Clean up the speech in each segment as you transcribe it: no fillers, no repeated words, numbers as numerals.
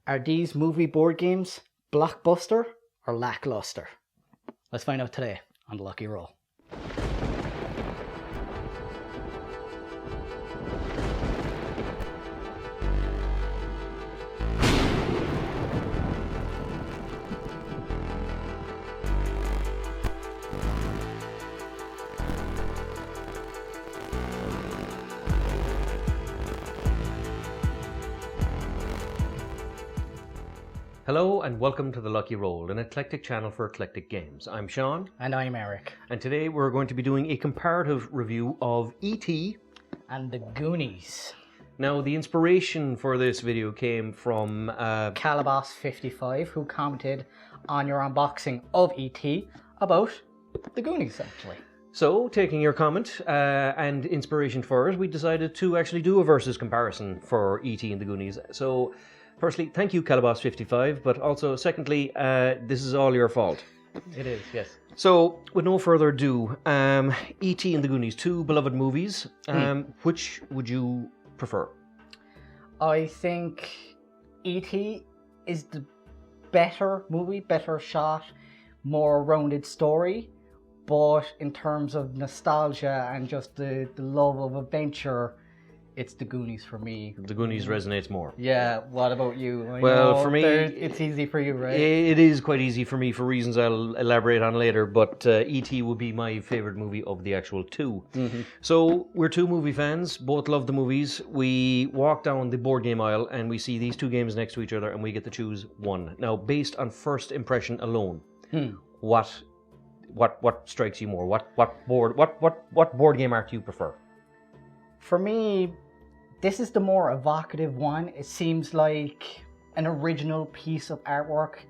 Are these movie board games blockbuster or lackluster? Let's find out today on The Lucky Roll. Hello and welcome to The Lucky Roll, an eclectic channel for eclectic games. I'm Sean. And I'm Eric. And today we're going to be doing a comparative review of E.T. And the Goonies. Now, the inspiration for this video came from Calabas55, who commented on your unboxing of E.T. about the Goonies, actually. So, taking your comment and inspiration for it, we decided to actually do a versus comparison for E.T. and the Goonies. So, firstly, thank you, Calabas55, but also, secondly, this is all your fault. It is, yes. So, with no further ado, E.T. and the Goonies, two beloved movies. Which would you prefer? I think E.T. is the better movie, better shot, more rounded story. But in terms of nostalgia and just the love of adventure, it's the Goonies for me. The Goonies resonates more. Yeah, what about you? Well, for me, it's easy for you, right? It is quite easy for me for reasons I'll elaborate on later, but E.T. would be my favourite movie of the actual two. Mm-hmm. So, we're two movie fans, both love the movies. We walk down the board game aisle and we see these two games next to each other and we get to choose one. Now, based on first impression alone, what strikes you more? What board game art do you prefer? For me, this is the more evocative one. It seems like an original piece of artwork,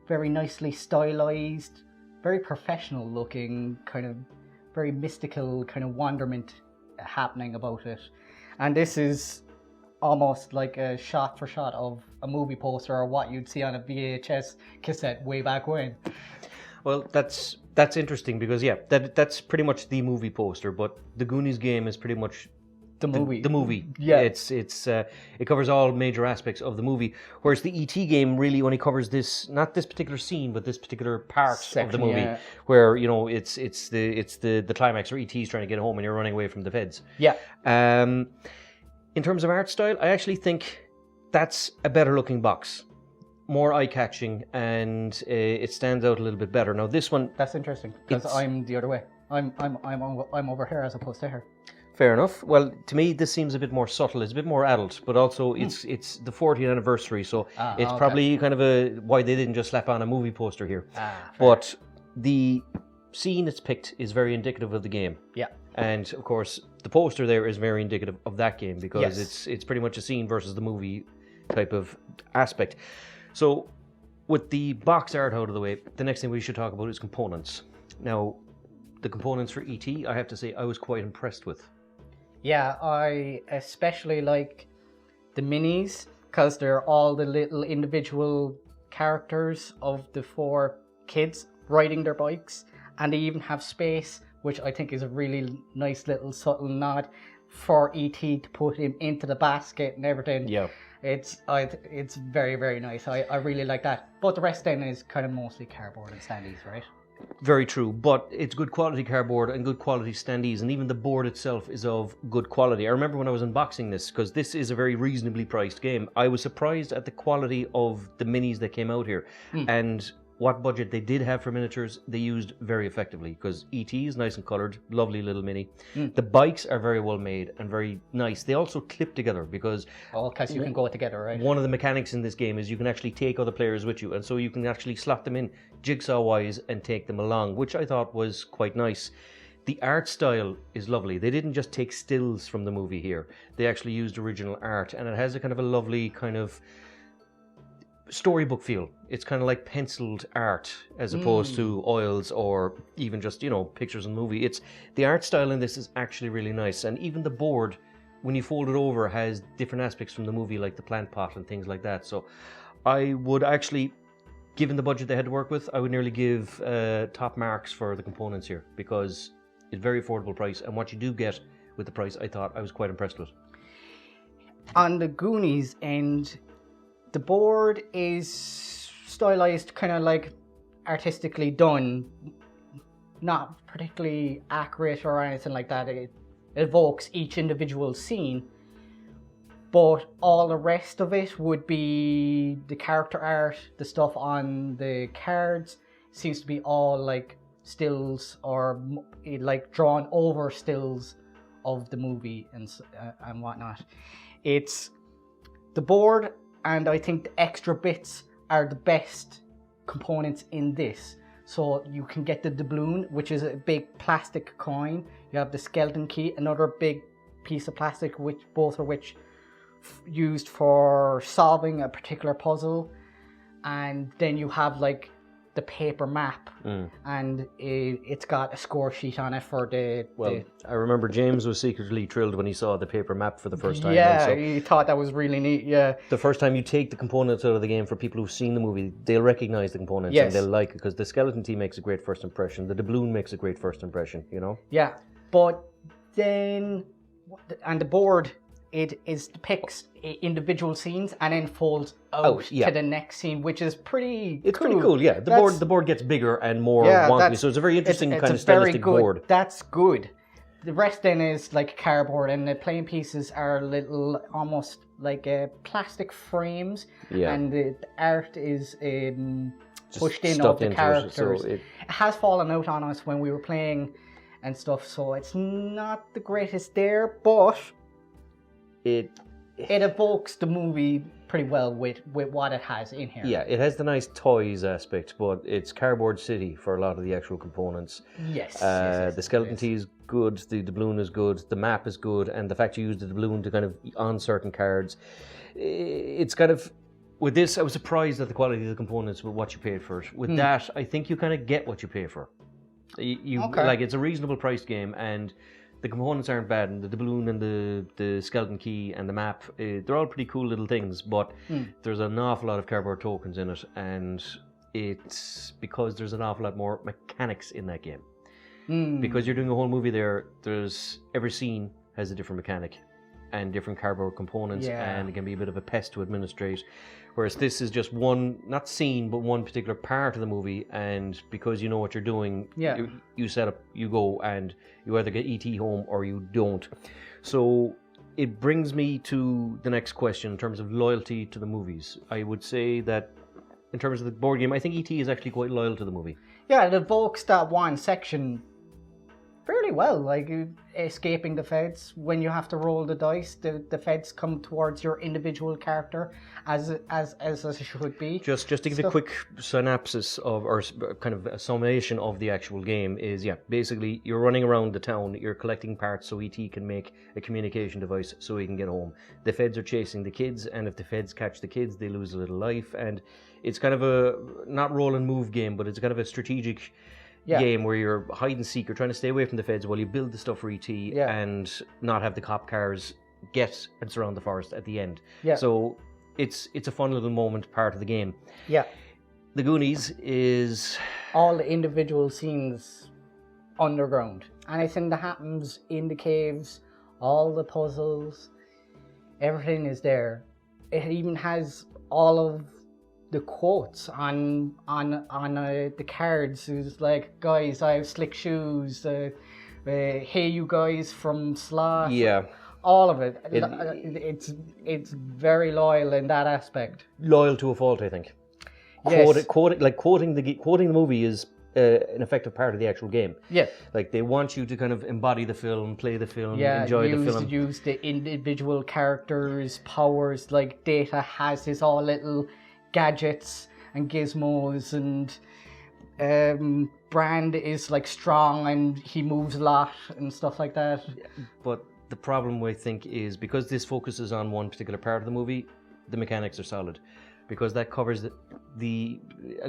very nicely stylized, very professional looking, kind of very mystical kind of wonderment happening about it. And this is almost like a shot for shot of a movie poster or what you'd see on a VHS cassette way back when. Well, that's interesting because that's pretty much the movie poster, but the Goonies game is pretty much the movie. Yeah. It covers all major aspects of the movie, whereas the E.T. game really only covers not this particular scene, but this particular part of the movie, where it's the climax where E.T.'s trying to get home and you're running away from the feds. Yeah. In terms of art style, I actually think that's a better looking box, more eye-catching, and it stands out a little bit better. Now this one, that's interesting because I'm the other way. I'm over here as opposed to here. Fair enough. Well, to me, this seems a bit more subtle. It's a bit more adult, but also it's the 40th anniversary, so it's probably kind of why they didn't just slap on a movie poster here. But the scene it's picked is very indicative of the game. Yeah. And of course, the poster there is very indicative of that game because it's pretty much a scene versus the movie type of aspect. So, with the box art out of the way, the next thing we should talk about is components. Now, the components for E.T., I have to say, I was quite impressed with. Yeah, I especially like the minis because they're all the little individual characters of the four kids riding their bikes, and they even have space, which I think is a really nice little subtle nod for E.T. to put him into the basket and everything. Yeah. It's very, very nice. I really like that. But the rest then is kind of mostly cardboard and standees, right? Very true, but it's good quality cardboard and good quality standees, and even the board itself is of good quality. I remember when I was unboxing this, because this is a very reasonably priced game, I was surprised at the quality of the minis that came out here, and what budget they did have for miniatures, they used very effectively, because E.T. is nice and coloured, lovely little mini. The bikes are very well made and very nice. They also clip together because... Oh, because you can go together, right? One of the mechanics in this game is you can actually take other players with you, and so you can actually slot them in jigsaw-wise and take them along, which I thought was quite nice. The art style is lovely. They didn't just take stills from the movie here. They actually used original art, and it has a kind of a lovely kind of storybook feel. It's kind of like penciled art as opposed to oils or even just, pictures in the movie. The art style in this is actually really nice, and even the board, when you fold it over, has different aspects from the movie, like the plant pot and things like that. So I would actually, given the budget they had to work with, I would nearly give top marks for the components here, because it's very affordable price, and what you do get with the price, I thought I was quite impressed with. On the Goonies end, The board is stylized, kind of like artistically done, not particularly accurate or anything like that. It evokes each individual scene, but all the rest of it would be the character art, the stuff on the cards seems to be all like stills or like drawn over stills of the movie and whatnot. It's the board, and I think the extra bits are the best components in this. So you can get the doubloon, which is a big plastic coin. You have the skeleton key, another big piece of plastic, which both of which used for solving a particular puzzle. And then you have like the paper map, and it's got a score sheet on it for the... I remember James was secretly thrilled when he saw the paper map for the first time. Yeah, so he thought that was really neat, yeah. the first time you take the components out of the game, for people who've seen the movie, they'll recognize the components, Yes. and they'll like it, because the skeleton key makes a great first impression, the doubloon makes a great first impression, you know? Yeah, but then... And the board, it depicts individual scenes and then folds out to the next scene, which is pretty It's cool. pretty cool, yeah. The board gets bigger and more wonky, so it's a very interesting kind of stylistic board. That's good. The rest then is like cardboard, and the playing pieces are little, almost like plastic frames, and the art is pushed in of the characters. It has fallen out on us when we were playing and stuff, so it's not the greatest there, but it evokes the movie pretty well with what it has in here. Yeah, it has the nice toys aspect, but it's cardboard city for a lot of the actual components. Yes. The skeleton key is good, the doubloon is good, the map is good, and the fact you use the doubloon to kind of on certain cards, it's kind of... With this, I was surprised at the quality of the components with what you paid for it. With that, I think you kind of get what you pay for. Like, it's a reasonable priced game, and the components aren't bad, and the doubloon and the skeleton key and the map, they're all pretty cool little things, but there's an awful lot of cardboard tokens in it, and it's because there's an awful lot more mechanics in that game. Because you're doing a whole movie there's every scene has a different mechanic and different cardboard components, and it can be a bit of a pest to administrate. Whereas this is just one, not scene, but one particular part of the movie, and because you know what you're doing, you set up, you go, and you either get ET home or you don't. So it brings me to the next question in terms of loyalty to the movies. I would say that in terms of the board game, I think ET is actually quite loyal to the movie. Yeah, it evokes that one section fairly well, like escaping the feds. When you have to roll the dice, the feds come towards your individual character as it should be. Just to give a quick synopsis of, or kind of a summation of the actual game is, basically you're running around the town, you're collecting parts so ET can make a communication device so he can get home. The feds are chasing the kids, and if the feds catch the kids, they lose a little life, and it's kind of a, not roll and move game, but it's kind of a strategic game where you're hide and seek, you're trying to stay away from the feds while you build the stuff for ET and not have the cop cars get and surround the forest at the end. So it's a fun little moment, part of the game. The Goonies is all the individual scenes underground. Anything that happens in the caves, all the puzzles, everything is there. It even has all of the quotes on the cards. It's like, guys, I have slick shoes. Hey, you guys from Sloth. All of it. It's very loyal in that aspect. Loyal to a fault, I think. Quoting the movie is an effective part of the actual game. Like, they want you to kind of embody the film, play the film, enjoy the film. Use the individual characters' powers. Like, Data has his all little gadgets and gizmos, and Brand is like strong and he moves a lot and stuff like that. But the problem, I think, is because this focuses on one particular part of the movie, the mechanics are solid, because that covers a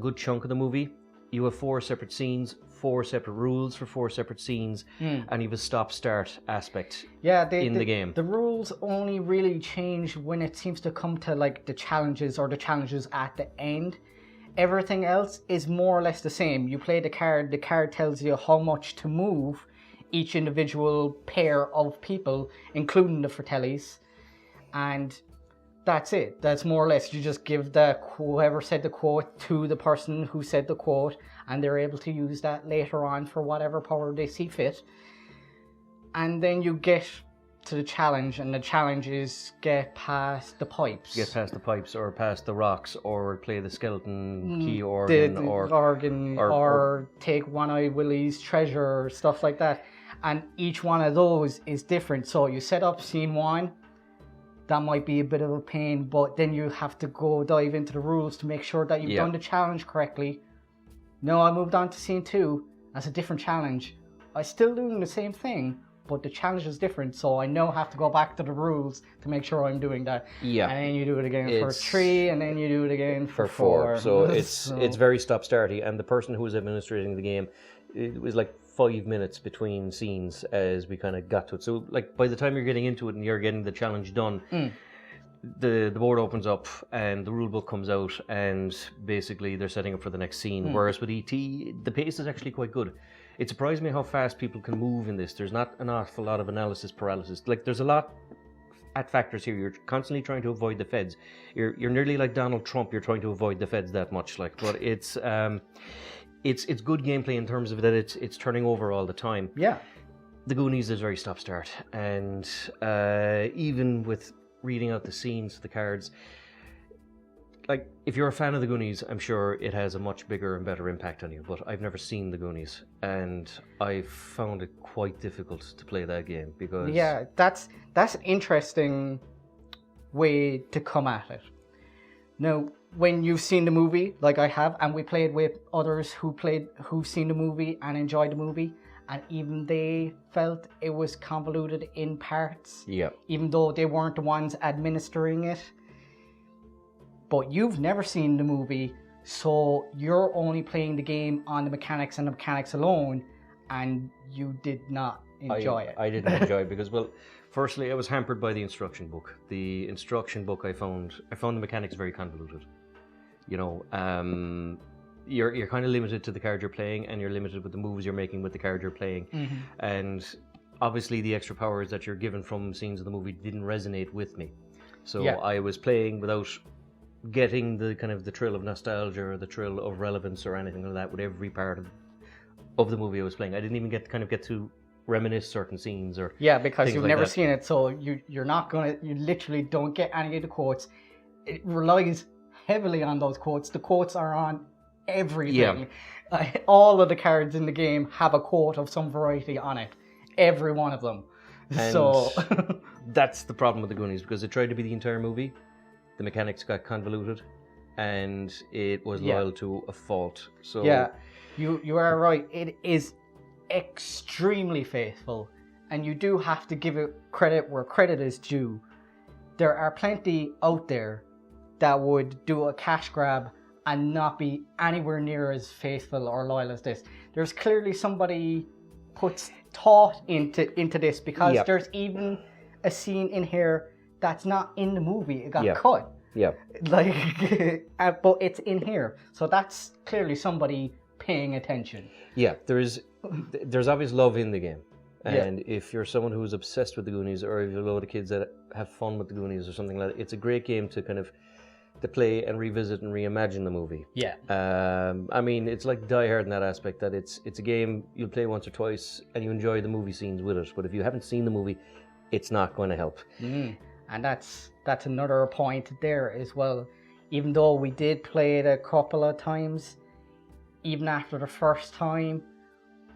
good chunk of the movie. You have 4 separate scenes, 4 separate rules for 4 separate scenes, and you have a stop-start aspect in the game. The rules only really change when it seems to come to like the challenges or the challenges at the end. Everything else is more or less the same. You play the card tells you how much to move each individual pair of people, including the Fratellis, and that's it. That's more or less, you just give whoever said the quote to the person who said the quote, and they're able to use that later on for whatever power they see fit. And then you get to the challenge, and the challenge is get past the pipes. Get past the pipes, or past the rocks, or play the skeleton key organ, or take One-Eye Willie's treasure, or stuff like that. And each one of those is different. So you set up scene 1, that might be a bit of a pain, but then you have to go dive into the rules to make sure that you've done the challenge correctly. No, I moved on to scene 2. That's a different challenge. I'm still doing the same thing, but the challenge is different, so I now have to go back to the rules to make sure I'm doing that. Yeah. And then you do it again for 3, and then you do it again for 4. So it's very stop-starty, and the person who was administrating the game, it was like 5 minutes between scenes as we kind of got to it. So like by the time you're getting into it and you're getting the challenge done, the board opens up and the rule book comes out, and basically they're setting up for the next scene. Whereas with E.T., the pace is actually quite good. It surprised me how fast people can move in this. There's not an awful lot of analysis paralysis. Like, there's a lot at factors here. You're constantly trying to avoid the feds. You're nearly like Donald Trump. You're trying to avoid the feds that much. Like, but it's good gameplay in terms of that it's turning over all the time. Yeah. The Goonies is very stop-start, and even with reading out the scenes, the cards, like, if you're a fan of the Goonies, I'm sure it has a much bigger and better impact on you, but I've never seen the Goonies, and I found it quite difficult to play that game, because... Yeah, that's an interesting way to come at it. Now, when you've seen the movie, like I have, and we played with others who've seen the movie and enjoyed the movie, and even they felt it was convoluted in parts, even though they weren't the ones administering it. But you've never seen the movie, so you're only playing the game on the mechanics and the mechanics alone, and you did not enjoy it. I didn't enjoy it because, well, firstly, I was hampered by the instruction book. The instruction book I found the mechanics very convoluted. You know, you're kind of limited to the card you're playing, and you're limited with the moves you're making with the card you're playing. And obviously the extra powers that you're given from scenes of the movie didn't resonate with me. So I was playing without getting the kind of the thrill of nostalgia or the thrill of relevance or anything like that with every part of the movie I was playing. I didn't even get to reminisce certain scenes or because you've never seen it, so you literally don't get any of the quotes. It relies heavily on those quotes. The quotes are on everything. All of the cards in the game have a quote of some variety on it, every one of them. And so that's the problem with the Goonies, because it tried to be the entire movie. The mechanics got convoluted, and it was loyal to a fault. So you are right. It is extremely faithful, and you do have to give it credit where credit is due. There are plenty out there that would do a cash grab and not be anywhere near as faithful or loyal as this. There's clearly somebody puts thought into this, because there's even a scene in here that's not in the movie. It got cut. Like, but it's in here. So that's clearly somebody paying attention. Yeah, there's obvious love in the game. And if you're someone who's obsessed with the Goonies, or if you're a load of kids that have fun with the Goonies or something like that, it's a great game to kind of to play and revisit and reimagine the movie. I mean, it's like Die Hard in that aspect, that it's a game you'll play once or twice and you enjoy the movie scenes with it. But if you haven't seen the movie, it's not going to help. And that's another point there as well. Even though we did play it a couple of times, even after the first time,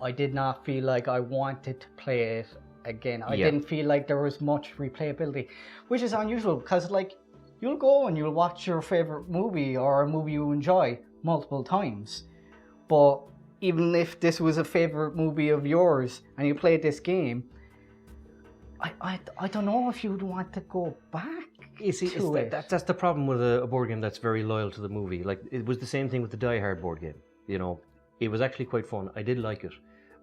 I did not feel like I wanted to play it again. I didn't feel like there was much replayability, which is unusual, because like, you'll go and you'll watch your favorite movie or a movie you enjoy multiple times. But even if this was a favorite movie of yours and you played this game, I don't know if you would want to go back. You see, that's the problem with a board game that's very loyal to the movie. Like, it was the same thing with the Die Hard board game. You know, it was actually quite fun. I did like it,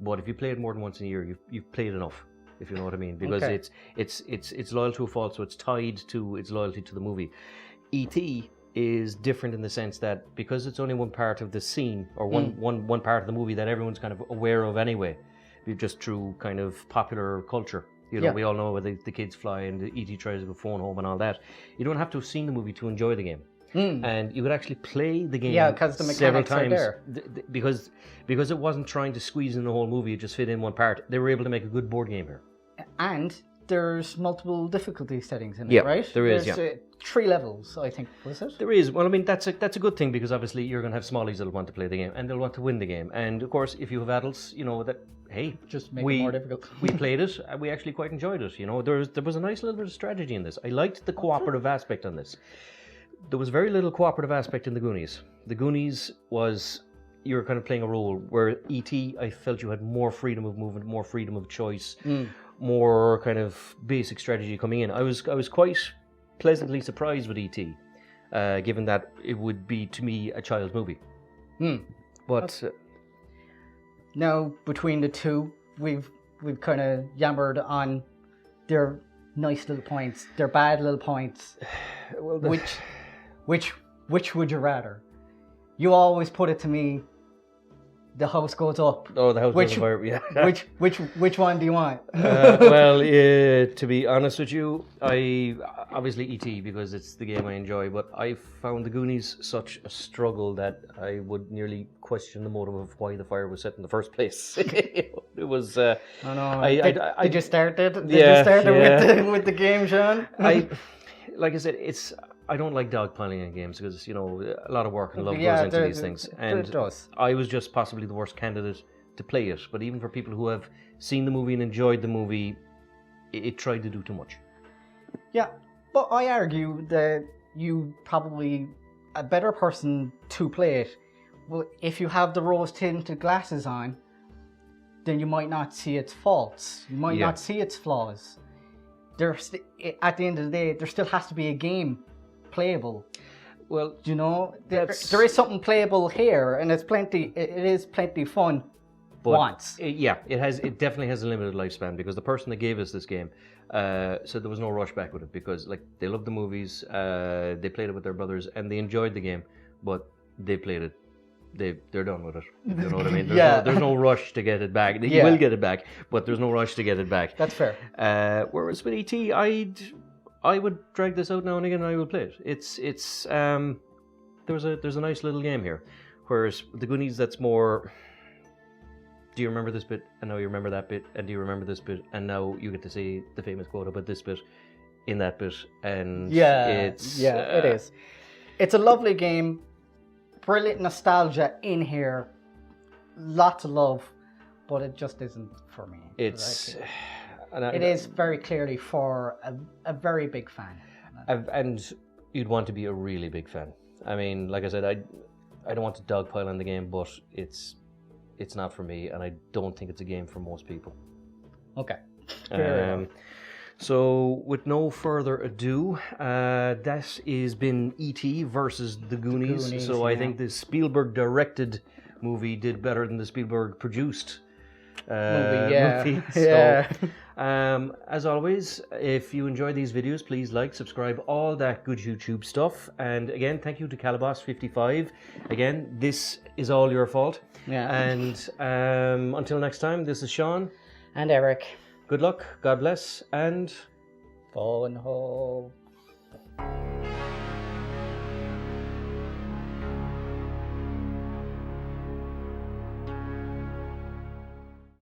but if you play it more than once in a year, you've played enough, if you know what I mean. Because it's loyal to a fault, so it's tied to its loyalty to the movie. E.T. is different in the sense that because it's only one part of the scene, or one part of the movie that everyone's kind of aware of anyway, just through kind of popular culture. You know, we all know where the kids fly and the E.T. tries to go phone home and all that. You don't have to have seen the movie to enjoy the game. And you could actually play the game because the several mechanics are times there. because it wasn't trying to squeeze in the whole movie, it just fit in one part. They were able to make a good board game here. And there's multiple difficulty settings in it, right? There is, There's 3 levels, I think, was it? There is. Well, I mean, that's a good thing, because obviously you're going to have smallies that'll want to play the game and they'll want to win the game. And of course, if you have adults, you know that, hey, Just make it more difficult. we played it and we actually quite enjoyed it. You know, there was a nice little bit of strategy in this. I liked the cooperative aspect on this. There was very little cooperative aspect in the Goonies. The Goonies was, you were kind of playing a role, where E.T., I felt you had more freedom of movement, more freedom of choice, more kind of basic strategy coming in. I was quite pleasantly surprised with E.T., given that it would be, to me, a child's movie. But now, between the two, we've kind of yammered on their nice little points, their bad little points. well, Which would you rather? You always put it to me, the house goes up. Oh, the house goes up, yeah. Which one do you want? To be honest with you, I obviously E.T. because it's the game I enjoy, but I found the Goonies such a struggle that I would nearly question the motive of why the fire was set in the first place. It was. I know. Did you start it? Did Yeah, you start yeah. it with the game, Sean? Like I said, I don't like dogpiling in games because, you know, a lot of work and love goes into these things. And it does. I was just possibly the worst candidate to play it. But even for people who have seen the movie and enjoyed the movie, it tried to do too much. Yeah, but I argue that you probably a better person to play it. Well, if you have the rose-tinted glasses on, then you might not see its faults. You might not see its flaws. At the end of the day, there still has to be a game playable. Well, you know, there is something playable here, and it is plenty fun. But it definitely has a limited lifespan, because the person that gave us this game said there was no rush back with it, because like they loved the movies, they played it with their brothers, and they enjoyed the game, but they played it. They're done with it. You know what I mean? There's no rush to get it back. You will get it back, but there's no rush to get it back. That's fair. Whereas with E.T., I would drag this out now and again, and I will play it. There's a nice little game here, whereas with the Goonies, that's more. Do you remember this bit? And now you remember that bit, and do you remember this bit? And now you get to say the famous quote about this bit in that bit, and it is. It's a lovely game. Brilliant nostalgia in here, lots of love, but it just isn't for me. It is very clearly for a very big fan. And you'd want to be a really big fan. I mean, like I said, I don't want to dogpile on the game, but it's not for me, and I don't think it's a game for most people. Okay. So, with no further ado, that has been E.T. versus the Goonies. I think the Spielberg-directed movie did better than the Spielberg-produced movie. So, as always, if you enjoy these videos, please like, subscribe, all that good YouTube stuff. And again, thank you to Calabas55. Again, this is all your fault. Yeah. And until next time, this is Sean. And Eric. Good luck, God bless, and phone home.